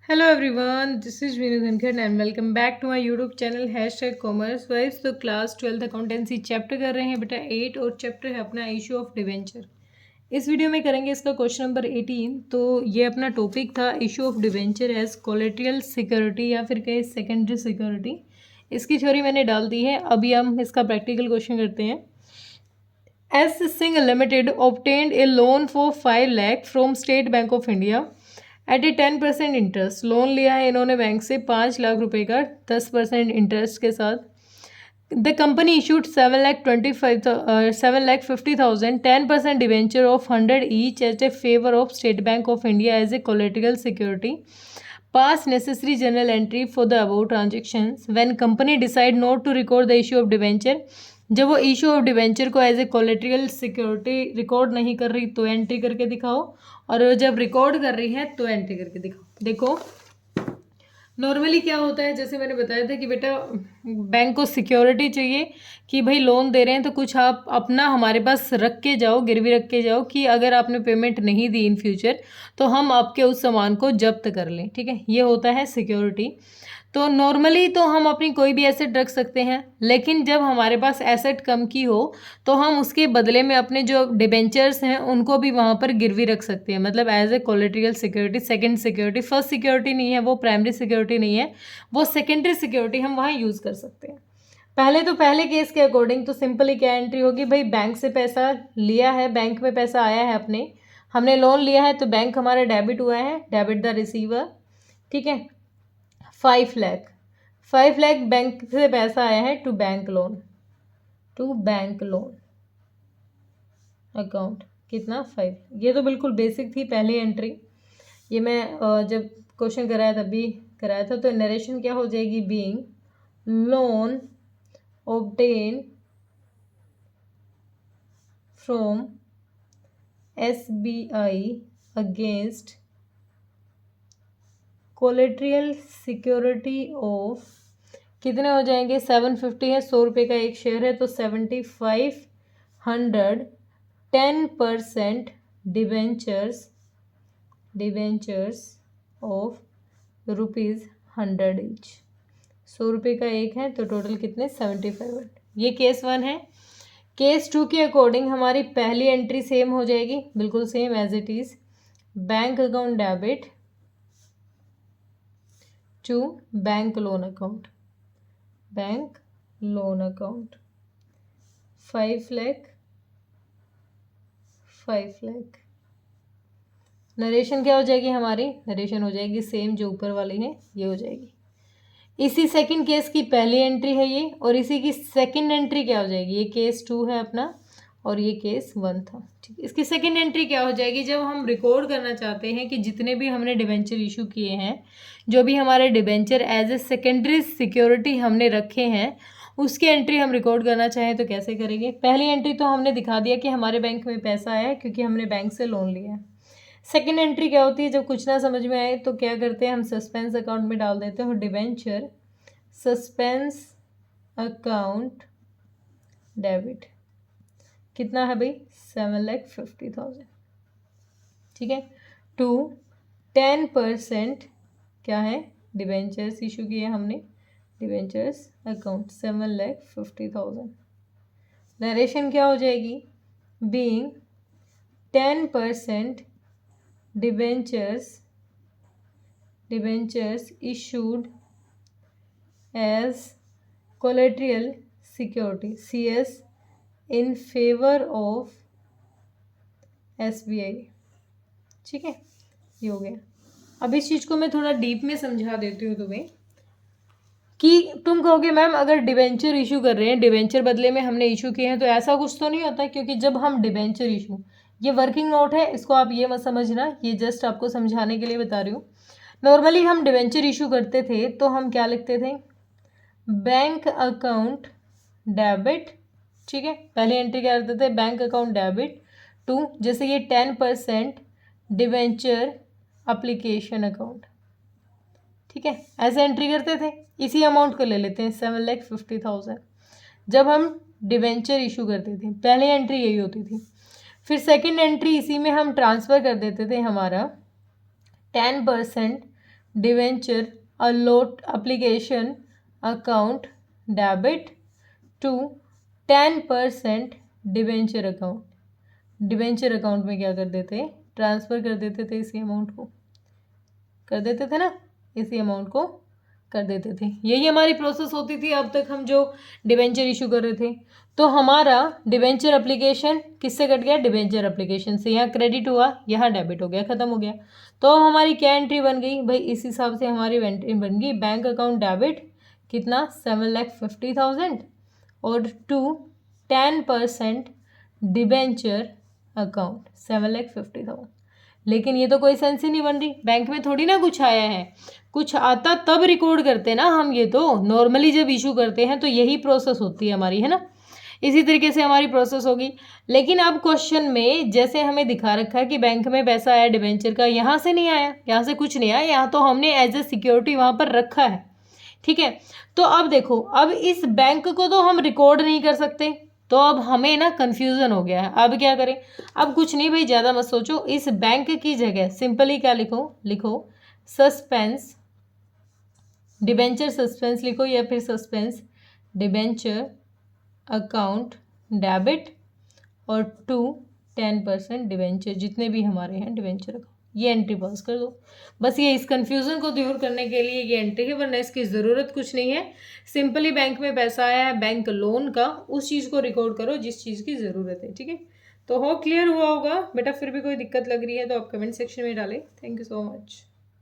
Hello everyone, this is Veenu Dhankar and welcome back to my YouTube channel #commerce vibes. तो class 12th accountancy chapter कर रहे हैं बेटा 8 और chapter है अपना इशू ऑफ डिवेंचर। इस वीडियो में करेंगे इसका क्वेश्चन नंबर 18। तो ये अपना टॉपिक था issue of debenture as collateral security या फिर कहे सेकेंडरी सिक्योरिटी। इसकी थ्योरी मैंने डाल दी है। अभी हम इसका प्रैक्टिकल क्वेश्चन करते हैं। S Singh limited obtained a loan for 5 lakh from state Bank of India at A 10% interest. Loan लिया है इन्होंने बैंक से 5 लाख रुपए का 10% इंटरेस्ट के साथ। The company issued 7,50,000 10% debenture of 100 each at a favour of State Bank of India as a collateral security. Pass necessary journal entry for the above transactions when company decide not to record the issue of debenture. जब वो issue of debenture को as a collateral security record नहीं कर रही तो entry करके दिखाओ, और जब रिकॉर्ड कर रही है तो एंट्री करके दिखाओ। देखो नॉर्मली क्या होता है, जैसे मैंने बताया था कि बेटा बैंक को सिक्योरिटी चाहिए कि भाई लोन दे रहे हैं तो कुछ आप अपना हमारे पास रख के जाओ, गिरवी रख के जाओ कि अगर आपने पेमेंट नहीं दी इन फ्यूचर तो हम आपके उस सामान को जब्त कर लें। ठीक है, ये होता है सिक्योरिटी। तो नॉर्मली तो हम अपनी कोई भी एसेट रख सकते हैं, लेकिन जब हमारे पास एसेट कम की हो तो हम उसके बदले में अपने जो डिबेंचर्स हैं उनको भी वहाँ पर गिरवी रख सकते हैं, मतलब as a collateral security, second security. First security नहीं है, वो प्राइमरी सिक्योरिटी नहीं है, वो सेकेंडरी सिक्योरिटी हम वहाँ यूज़ कर सकते हैं। पहले केस के अकॉर्डिंग तो सिंपली क्या एंट्री होगी, भाई बैंक से पैसा लिया है, बैंक में पैसा आया है अपने, हमने लोन लिया है तो बैंक हमारा डेबिट हुआ है, डेबिट द रिसीवर। ठीक है, 5 लाख बैंक से पैसा आया है टू बैंक लोन अकाउंट। कितना? 5। ये तो बिल्कुल बेसिक थी पहली एंट्री। ये मैं जब क्वेश्चन कराया तभी कराया था। तो नरेशन क्या हो जाएगी? Being loan obtained from SBI against collateral security of, कितने हो जाएंगे? 750 है, 100 रुपये का एक शेयर है तो 7500 10% डिवेंचर्स ऑफ ₹100 ईच। 100 रुपये का एक है तो टोटल कितने? 7500। ये केस 1 है। केस 2 के अकॉर्डिंग हमारी पहली एंट्री सेम हो जाएगी, बिल्कुल same as it is. Bank account debit to bank loan account 5 lakh. Narration क्या हो जाएगी हमारी? नरेशन हो जाएगी सेम जो ऊपर वाली है, ये हो जाएगी। इसी सेकंड केस की पहली एंट्री है ये, और इसी की सेकंड एंट्री क्या हो जाएगी? ये केस 2 है अपना और ये केस 1 था। ठीक, इसकी सेकंड एंट्री क्या हो जाएगी? जब हम रिकॉर्ड करना चाहते हैं कि जितने भी हमने डिबेंचर इशू किए हैं, जो भी हमारे debenture as a secondary security हमने रखे हैं, उसकी एंट्री हम रिकॉर्ड करना चाहें तो कैसे करेंगे? पहली एंट्री तो हमने दिखा दिया कि हमारे बैंक में पैसा आया है क्योंकि हमने बैंक से लोन लिया है। सेकेंड एंट्री क्या होती है? जब कुछ ना समझ में आए तो क्या करते हैं, हम सस्पेंस अकाउंट में डाल देते हैं डिबेंचर सस्पेंस अकाउंट डेबिट। कितना है भाई? 7,50,000। ठीक है, टू 10% क्या है? डिबेंचर्स इशू किए हमने, डिबेंचर्स अकाउंट 7,50,000। नरेशन क्या हो जाएगी? Being 10% debentures issued as collateral security CS in favour of SBI। ठीक है, ये हो गया। अब इस चीज़ को मैं थोड़ा डीप में समझा देती हूँ तुम्हें कि तुम कहोगे मैम अगर डिबेंचर इशू कर रहे हैं, डिबेंचर बदले में हमने इशू किए हैं, तो ऐसा कुछ तो नहीं होता, क्योंकि जब हम डिबेंचर इशू, ये वर्किंग नोट है, इसको आप ये मत समझना, ये जस्ट आपको समझाने के लिए बता रही हूँ। नॉर्मली हम डिबेंचर इशू करते थे तो हम क्या लिखते थे? Bank account debit. ठीक है, पहली एंट्री क्या करते थे? बैंक अकाउंट डेबिट टू, जैसे ये 10% डिवेंचर अप्लीकेशन अकाउंट। ठीक है, ऐसे एंट्री करते थे। इसी अमाउंट को ले लेते हैं 7,50,000। जब हम डिवेंचर इशू करते थे पहली एंट्री यही होती थी। फिर सेकंड एंट्री इसी में हम ट्रांसफ़र कर देते थे हमारा 10% debenture allot application account debit to 10% debenture account. Debenture account में क्या कर देते, ट्रांसफ़र कर देते थे, इसी अमाउंट को कर देते थे ना, इसी अमाउंट को कर देते थे। यही हमारी प्रोसेस होती थी अब तक हम जो डिवेंचर इशू कर रहे थे। तो हमारा डिवेंचर एप्लीकेशन किससे कट गया, डिवेंचर एप्लीकेशन से। यहाँ क्रेडिट हुआ, यहाँ डेबिट हो गया, ख़त्म हो गया। तो अब हमारी क्या एंट्री बन गई भाई, इस हिसाब से हमारी एंट्री बन गई, बैंक अकाउंट डेबिट कितना 7,50,000 और टू 10% डिवेंचर अकाउंट 7,50,000। लेकिन ये तो कोई सेंस ही नहीं बन रही, बैंक में थोड़ी ना कुछ आया है, कुछ आता तब रिकॉर्ड करते ना हम। ये तो नॉर्मली जब इशू करते हैं तो यही प्रोसेस होती है हमारी, है ना। इसी तरीके से हमारी प्रोसेस होगी। लेकिन अब क्वेश्चन में जैसे हमें दिखा रखा है कि बैंक में पैसा आया डिवेंचर का, यहाँ से नहीं आया, यहाँ से कुछ नहीं आया, यहाँ तो हमने एज ए सिक्योरिटी वहाँ पर रखा है, ठीक है। तो अब देखो, अब इस बैंक को तो हम रिकॉर्ड नहीं कर सकते, तो अब हमें ना कन्फ्यूज़न हो गया है। अब क्या करें, अब कुछ नहीं भाई, ज़्यादा मत सोचो। इस बैंक की जगह सिंपली क्या लिखो, लिखो सस्पेंस डिबेंचर सस्पेंस लिखो, या फिर सस्पेंस डिबेंचर अकाउंट डेबिट और टू 10% डिबेंचर, जितने भी हमारे हैं डिबेंचर अकाउंट, ये एंट्री पास कर दो। बस ये इस कन्फ्यूज़न को दूर करने के लिए ये एंट्री है, वरना इसकी ज़रूरत कुछ नहीं है। सिंपली बैंक में पैसा आया है बैंक लोन का, उस चीज़ को रिकॉर्ड करो जिस चीज़ की ज़रूरत है, ठीक है। तो हो क्लियर हुआ होगा बेटा, फिर भी कोई दिक्कत लग रही है तो आप कमेंट सेक्शन में डालें। Thank you so much.